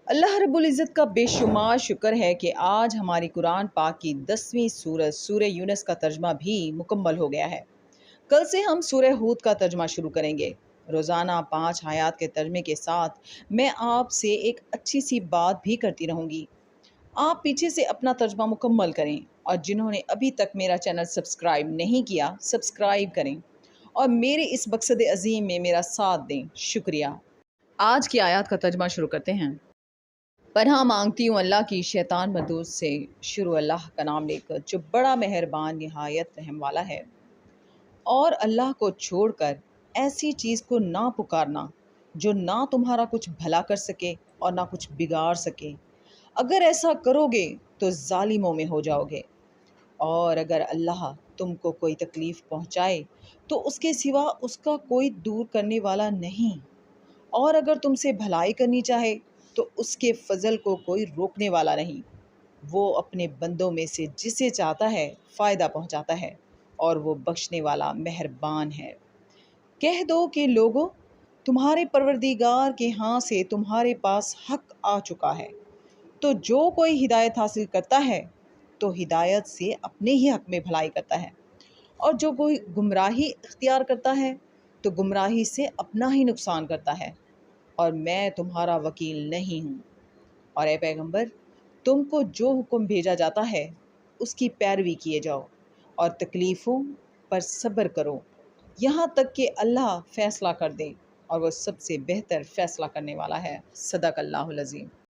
اللہ رب العزت کا بے شمار شکر ہے کہ آج ہماری قرآن پاک کی 10ویں سورت سورہ یونس کا ترجمہ بھی مکمل ہو گیا ہے۔ کل سے ہم سورہ ہود کا ترجمہ شروع کریں گے۔ روزانہ 5 آیات کے ترجمے کے ساتھ میں آپ سے ایک اچھی سی بات بھی کرتی رہوں گی۔ آپ پیچھے سے اپنا ترجمہ مکمل کریں اور جنہوں نے ابھی تک میرا چینل سبسکرائب نہیں کیا سبسکرائب کریں اور میرے اس مقصد عظیم میں میرا ساتھ دیں۔ شکریہ۔ آج کی آیات کا ترجمہ شروع کرتے ہیں۔ پناہ مانگتی ہوں اللہ کی شیطان مردود سے۔ شروع اللہ کا نام لے کر جو بڑا مہربان نہایت رحم والا ہے۔ اور اللہ کو چھوڑ کر ایسی چیز کو نہ پکارنا جو نہ تمہارا کچھ بھلا کر سکے اور نہ کچھ بگاڑ سکے۔ اگر ایسا کرو گے تو ظالموں میں ہو جاؤ گے۔ اور اگر اللہ تم کو کوئی تکلیف پہنچائے تو اس کے سوا اس کا کوئی دور کرنے والا نہیں، اور اگر تم سے بھلائی کرنی چاہے تو اس کے فضل کو کوئی روکنے والا نہیں۔ وہ اپنے بندوں میں سے جسے چاہتا ہے فائدہ پہنچاتا ہے اور وہ بخشنے والا مہربان ہے۔ کہہ دو کہ لوگوں، تمہارے پروردگار کے ہاں سے تمہارے پاس حق آ چکا ہے، تو جو کوئی ہدایت حاصل کرتا ہے تو ہدایت سے اپنے ہی حق میں بھلائی کرتا ہے، اور جو کوئی گمراہی اختیار کرتا ہے تو گمراہی سے اپنا ہی نقصان کرتا ہے، اور میں تمہارا وکیل نہیں ہوں۔ اور اے پیغمبر، تم کو جو حکم بھیجا جاتا ہے اس کی پیروی کیے جاؤ اور تکلیفوں پر صبر کرو یہاں تک کہ اللہ فیصلہ کر دے، اور وہ سب سے بہتر فیصلہ کرنے والا ہے۔ صدق اللہ العظیم۔